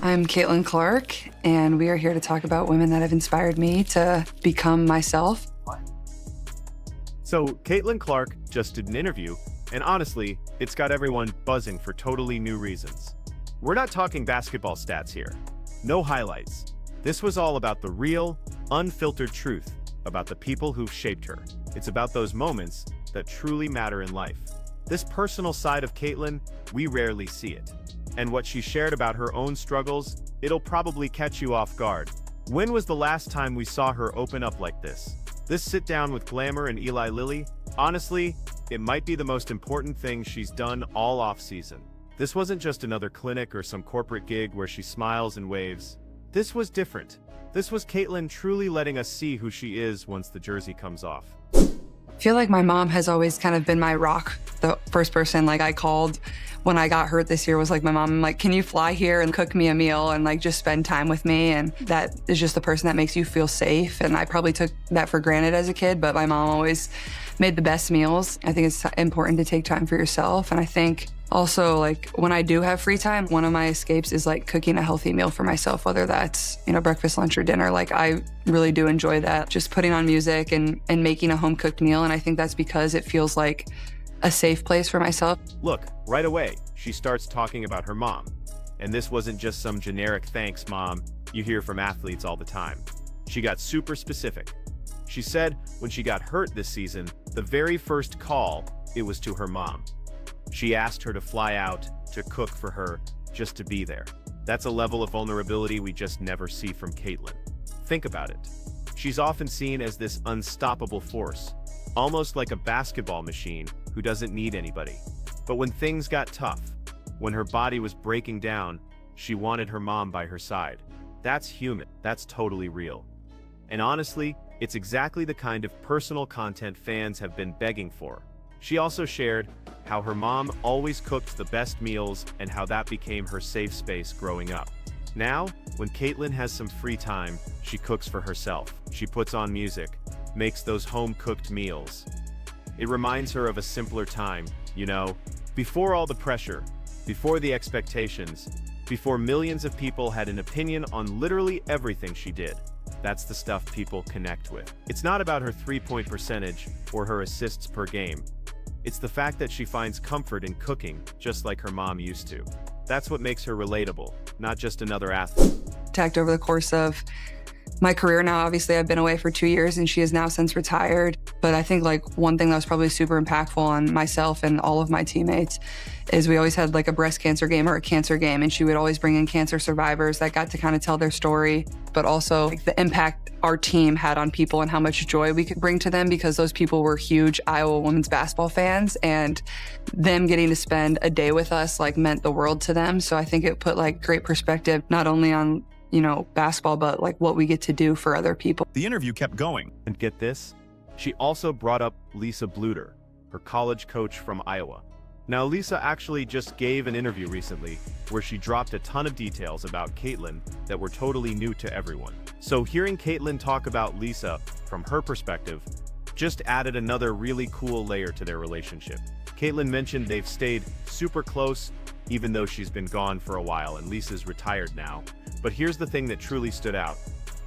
I'm Caitlyn Clark, and we are here to talk about women that have inspired me to become myself. So Caitlyn Clark just did an interview, and honestly, it's got everyone buzzing for totally new reasons. We're not talking basketball stats here. No highlights. This was all about the real, unfiltered truth about the people who've shaped her. It's about those moments that truly matter in life. This personal side of Caitlyn, we rarely see it. And what she shared about her own struggles, it'll probably catch you off guard. When was the last time we saw her open up like this? This sit down with Glamour and Eli Lilly, honestly, it might be the most important thing she's done all off-season. This wasn't just another clinic or some corporate gig where she smiles and waves. This was different. This was Caitlyn truly letting us see who she is once the jersey comes off. I feel like my mom has always kind of been my rock. The first person I called when I got hurt this year was my mom. I'm like, can you fly here and cook me a meal and just spend time with me? And that is just the person that makes you feel safe. And I probably took that for granted as a kid, but my mom always made the best meals. I think it's important to take time for yourself. And I think also when I do have free time, one of my escapes is cooking a healthy meal for myself, whether that's, breakfast, lunch, or dinner. I really do enjoy that. Just putting on music and making a home cooked meal. And I think that's because it feels like a safe place for myself. Look, right away, she starts talking about her mom. And this wasn't just some generic thanks, mom, you hear from athletes all the time. She got super specific. She said when she got hurt this season, the very first call, it was to her mom. She asked her to fly out, to cook for her, just to be there. That's a level of vulnerability we just never see from Caitlyn. Think about it. She's often seen as this unstoppable force, almost like a basketball machine who doesn't need anybody. But when things got tough, when her body was breaking down, she wanted her mom by her side. That's human. That's totally real. And honestly, it's exactly the kind of personal content fans have been begging for. She also shared how her mom always cooked the best meals and how that became her safe space growing up. Now, when Caitlyn has some free time, she cooks for herself. She puts on music, makes those home-cooked meals. It reminds her of a simpler time, before all the pressure, before the expectations, before millions of people had an opinion on literally everything she did. That's the stuff people connect with. It's not about her three-point percentage or her assists per game. It's the fact that she finds comfort in cooking, just like her mom used to. That's what makes her relatable, not just another athlete. Over the course of my career now, obviously I've been away for 2 years and she has now since retired. But I think one thing that was probably super impactful on myself and all of my teammates is we always had a breast cancer game or a cancer game, and she would always bring in cancer survivors that got to kind of tell their story, but also the impact our team had on people and how much joy we could bring to them, because those people were huge Iowa women's basketball fans, and them getting to spend a day with us meant the world to them. So I think it put great perspective, not only on basketball, but what we get to do for other people. The interview kept going. And get this, she also brought up Lisa Bluder, her college coach from Iowa. Now, Lisa actually just gave an interview recently where she dropped a ton of details about Caitlyn that were totally new to everyone. So hearing Caitlyn talk about Lisa from her perspective just added another really cool layer to their relationship. Caitlyn mentioned they've stayed super close, even though she's been gone for a while and Lisa's retired now. But here's the thing that truly stood out.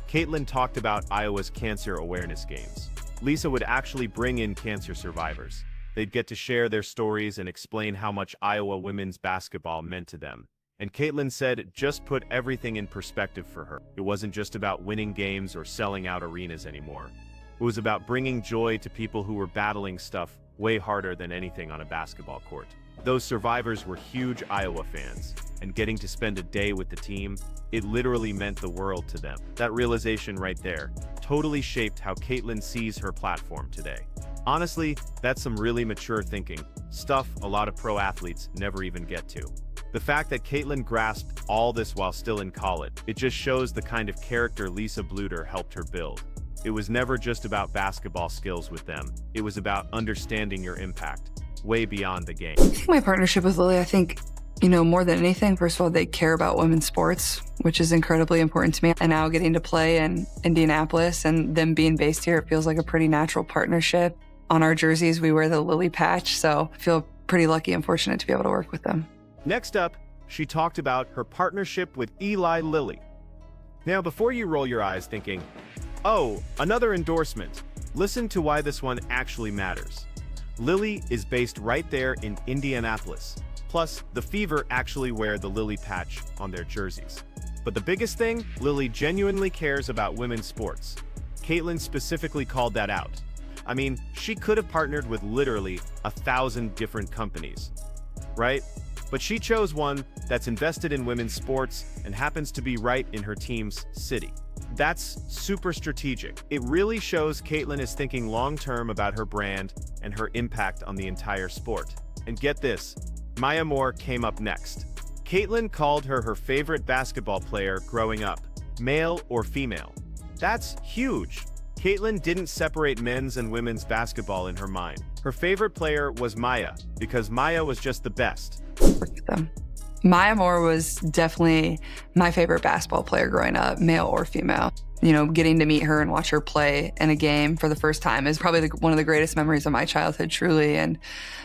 Caitlyn talked about Iowa's cancer awareness games. Lisa would actually bring in cancer survivors. They'd get to share their stories and explain how much Iowa women's basketball meant to them. And Caitlyn said it just put everything in perspective for her. It wasn't just about winning games or selling out arenas anymore. It was about bringing joy to people who were battling stuff way harder than anything on a basketball court. Those survivors were huge Iowa fans, and getting to spend a day with the team, it literally meant the world to them. That realization right there totally shaped how Caitlyn sees her platform today. Honestly, that's some really mature thinking, stuff a lot of pro athletes never even get to. The fact that Caitlyn grasped all this while still in college, it just shows the kind of character Lisa Bluder helped her build. It was never just about basketball skills with them. It was about understanding your impact, way beyond the game. I think my partnership with Lily, more than anything, first of all, they care about women's sports, which is incredibly important to me. And now getting to play in Indianapolis and them being based here, it feels like a pretty natural partnership. On our jerseys, we wear the Lily patch, so I feel pretty lucky and fortunate to be able to work with them. Next up, she talked about her partnership with Eli Lilly. Now, before you roll your eyes thinking, oh, another endorsement, listen to why this one actually matters. Lilly is based right there in Indianapolis. Plus, the Fever actually wear the Lilly patch on their jerseys. But the biggest thing, Lilly genuinely cares about women's sports. Caitlyn specifically called that out. I mean, she could have partnered with literally 1,000 different companies, right? But she chose one that's invested in women's sports and happens to be right in her team's city. That's super strategic. It really shows Caitlyn is thinking long-term about her brand and her impact on the entire sport. And get this, Maya Moore came up next. Caitlyn called her her favorite basketball player growing up, male or female. That's huge. Caitlyn didn't separate men's and women's basketball in her mind. Her favorite player was Maya, because Maya was just the best. Maya Moore was definitely my favorite basketball player growing up, male or female. You know, getting to meet her and watch her play in a game for the first time is probably one of the greatest memories of my childhood, truly. And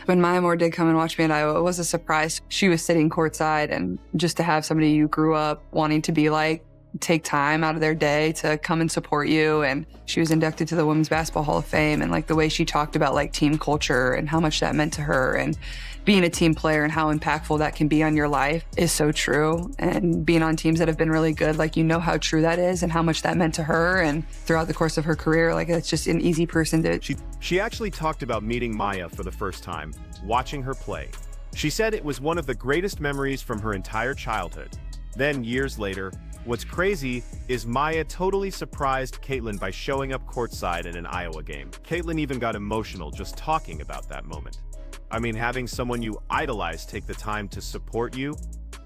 when Maya Moore did come and watch me at Iowa, it was a surprise. She was sitting courtside, and just to have somebody you grew up wanting to be like, take time out of their day to come and support you. And she was inducted to the Women's Basketball Hall of Fame, and like the way she talked about like team culture and how much that meant to her, and being a team player and how impactful that can be on your life is so true. And being on teams that have been really good, like, you know how true that is and how much that meant to her. And throughout the course of her career, like, it's just an easy person to... She actually talked about meeting Maya for the first time, watching her play. She said it was one of the greatest memories from her entire childhood. Then, years later, what's crazy is Maya totally surprised Caitlyn by showing up courtside at an Iowa game. Caitlyn even got emotional just talking about that moment. I mean, having someone you idolize take the time to support you,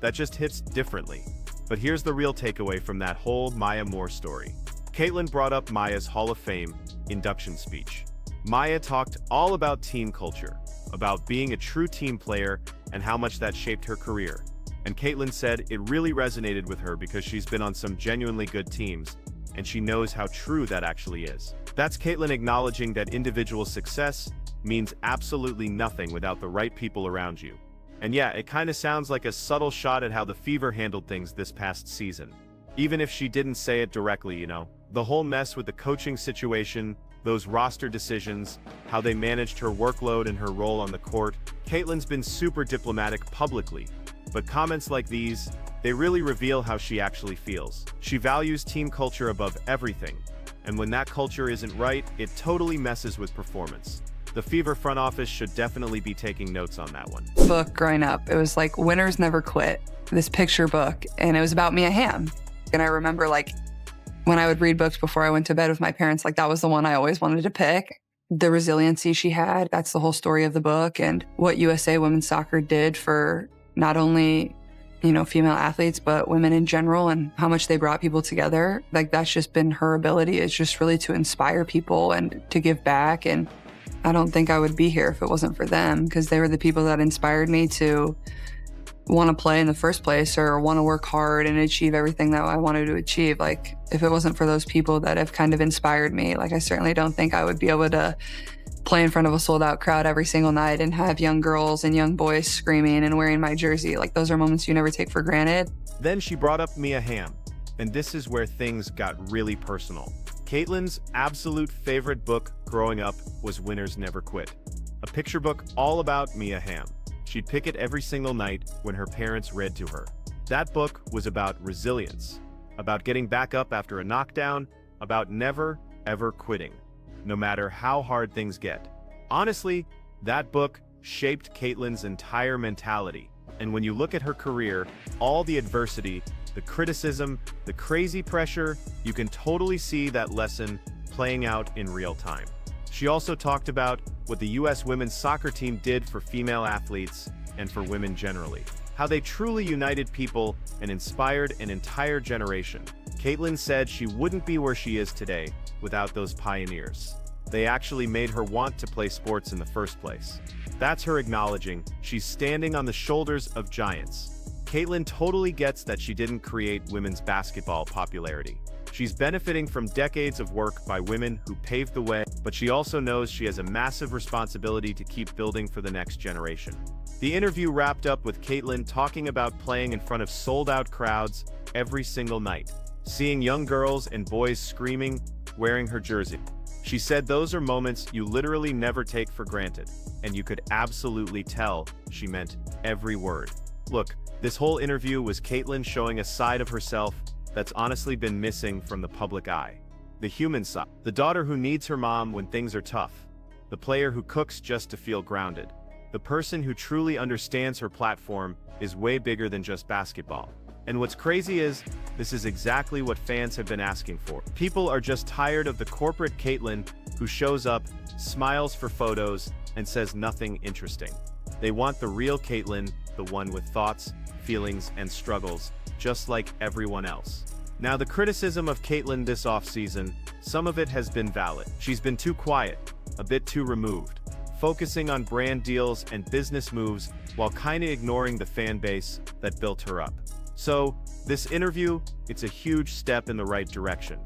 that just hits differently. But here's the real takeaway from that whole Maya Moore story. Caitlyn brought up Maya's Hall of Fame induction speech. Maya talked all about team culture, about being a true team player and how much that shaped her career. And Caitlyn said it really resonated with her because she's been on some genuinely good teams, and she knows how true that actually is. That's Caitlyn acknowledging that individual success means absolutely nothing without the right people around you. And yeah, it kind of sounds like a subtle shot at how the Fever handled things this past season. Even if she didn't say it directly, you know. The whole mess with the coaching situation, those roster decisions, how they managed her workload and her role on the court. Caitlyn's been super diplomatic publicly, but comments like these, they really reveal how she actually feels. She values team culture above everything, and when that culture isn't right, it totally messes with performance. The Fever front office should definitely be taking notes on that one. Book growing up, it was like Winners Never Quit, this picture book, and it was about Mia Hamm. And I remember like when I would read books before I went to bed with my parents, like that was the one I always wanted to pick. The resiliency she had, that's the whole story of the book, and what USA Women's Soccer did for not only, you know, female athletes, but women in general, and how much they brought people together. Like, that's just been her ability, is just really to inspire people and to give back. And I don't think I would be here if it wasn't for them, because they were the people that inspired me to want to play in the first place or want to work hard and achieve everything that I wanted to achieve. Like, if it wasn't for those people that have kind of inspired me, like, I certainly don't think I would be able to play in front of a sold-out crowd every single night and have young girls and young boys screaming and wearing my jersey. Like, those are moments you never take for granted. Then she brought up Mia Hamm, and this is where things got really personal. Caitlyn's absolute favorite book growing up was Winners Never Quit, a picture book all about Mia Hamm. She'd pick it every single night when her parents read to her. That book was about resilience, about getting back up after a knockdown, about never, ever quitting, no matter how hard things get. Honestly, that book shaped Caitlyn's entire mentality. And when you look at her career, all the adversity, the criticism, the crazy pressure, you can totally see that lesson playing out in real time. She also talked about what the U.S. women's soccer team did for female athletes and for women generally, how they truly united people and inspired an entire generation. Caitlyn said she wouldn't be where she is today without those pioneers. They actually made her want to play sports in the first place. That's her acknowledging she's standing on the shoulders of giants. Caitlyn totally gets that she didn't create women's basketball popularity. She's benefiting from decades of work by women who paved the way, but she also knows she has a massive responsibility to keep building for the next generation. The interview wrapped up with Caitlyn talking about playing in front of sold-out crowds every single night, seeing young girls and boys screaming, wearing her jersey. She said those are moments you literally never take for granted, and you could absolutely tell she meant every word. Look, this whole interview was Caitlyn showing a side of herself that's honestly been missing from the public eye. The human side. The daughter who needs her mom when things are tough. The player who cooks just to feel grounded. The person who truly understands her platform is way bigger than just basketball. And what's crazy is, this is exactly what fans have been asking for. People are just tired of the corporate Caitlyn who shows up, smiles for photos, and says nothing interesting. They want the real Caitlyn, the one with thoughts, feelings, and struggles, just like everyone else. Now, the criticism of Caitlyn this offseason, some of it has been valid. She's been too quiet, a bit too removed, focusing on brand deals and business moves while kinda ignoring the fan base that built her up. So, this interview, it's a huge step in the right direction.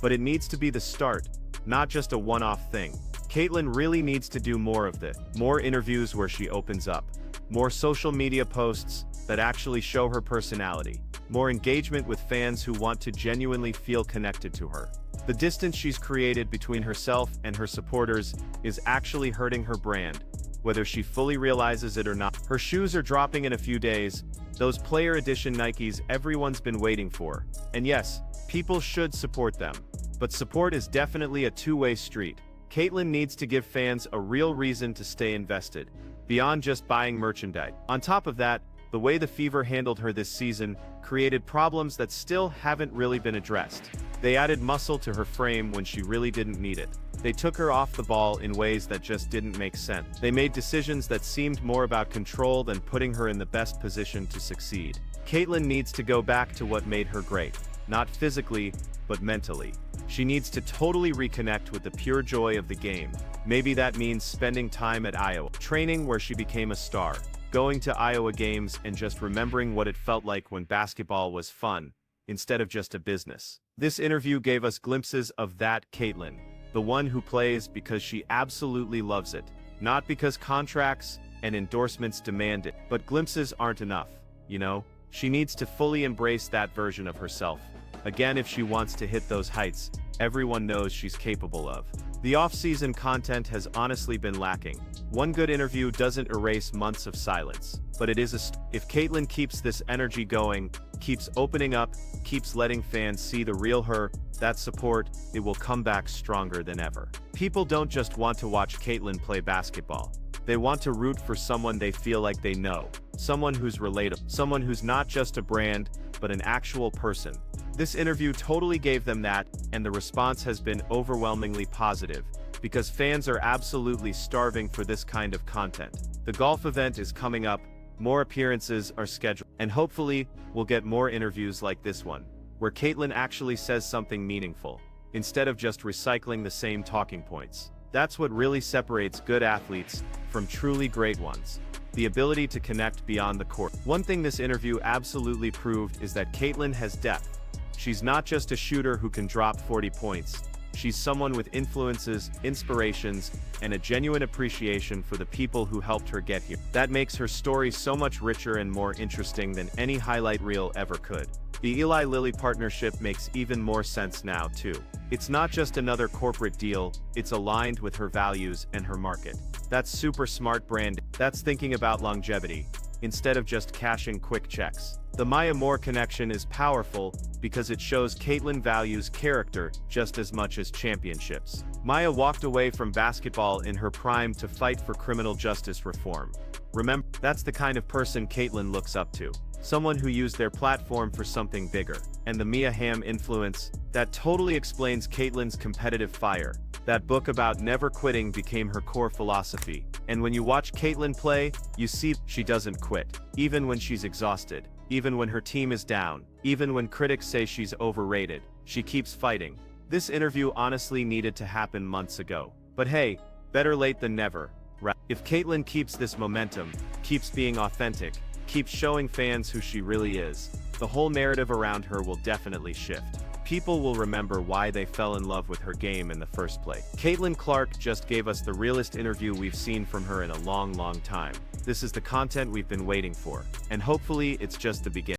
But it needs to be the start, not just a one-off thing. Caitlyn really needs to do more of this. More interviews where she opens up. More social media posts that actually show her personality. More engagement with fans who want to genuinely feel connected to her. The distance she's created between herself and her supporters is actually hurting her brand, whether she fully realizes it or not. Her shoes are dropping in a few days, those player edition Nikes everyone's been waiting for. And yes, people should support them. But support is definitely a two-way street. Caitlyn needs to give fans a real reason to stay invested, beyond just buying merchandise. On top of that, the way the Fever handled her this season created problems that still haven't really been addressed. They added muscle to her frame when she really didn't need it. They took her off the ball in ways that just didn't make sense. They made decisions that seemed more about control than putting her in the best position to succeed. Caitlyn needs to go back to what made her great, not physically, but mentally. She needs to totally reconnect with the pure joy of the game. Maybe that means spending time at Iowa, training where she became a star, going to Iowa games and just remembering what it felt like when basketball was fun, instead of just a business. This interview gave us glimpses of that Caitlyn, the one who plays because she absolutely loves it, not because contracts and endorsements demand it. But glimpses aren't enough, you know? She needs to fully embrace that version of herself. Again, if she wants to hit those heights everyone knows she's capable of. The off-season content has honestly been lacking. One good interview doesn't erase months of silence, but it is if Caitlyn keeps this energy going, keeps opening up, keeps letting fans see the real her, that support, it will come back stronger than ever. People don't just want to watch Caitlyn play basketball. They want to root for someone they feel like they know, someone who's relatable, someone who's not just a brand, but an actual person. This interview totally gave them that, and the response has been overwhelmingly positive, because fans are absolutely starving for this kind of content. The golf event is coming up, more appearances are scheduled, and hopefully, we'll get more interviews like this one, where Caitlyn actually says something meaningful, instead of just recycling the same talking points. That's what really separates good athletes from truly great ones. The ability to connect beyond the court. One thing this interview absolutely proved is that Caitlyn has depth. She's not just a shooter who can drop 40 points. She's someone with influences, inspirations, and a genuine appreciation for the people who helped her get here. That makes her story so much richer and more interesting than any highlight reel ever could. The Eli Lilly partnership makes even more sense now, too. It's not just another corporate deal, it's aligned with her values and her market. That's super smart branding. That's thinking about longevity, instead of just cashing quick checks. The Maya Moore connection is powerful because it shows Caitlyn values character just as much as championships. Maya walked away from basketball in her prime to fight for criminal justice reform. Remember, that's the kind of person Caitlyn looks up to. Someone who used their platform for something bigger. And the Mia Hamm influence, that totally explains Caitlyn's competitive fire. That book about never quitting became her core philosophy. And when you watch Caitlyn play, you see she doesn't quit. Even when she's exhausted. Even when her team is down. Even when critics say she's overrated. She keeps fighting. This interview honestly needed to happen months ago. But hey, better late than never, right? If Caitlyn keeps this momentum, keeps being authentic, keeps showing fans who she really is, the whole narrative around her will definitely shift. people will remember why they fell in love with her game in the first place. Caitlyn Clark just gave us the realest interview we've seen from her in a long time. This is the content we've been waiting for, and hopefully it's just the beginning.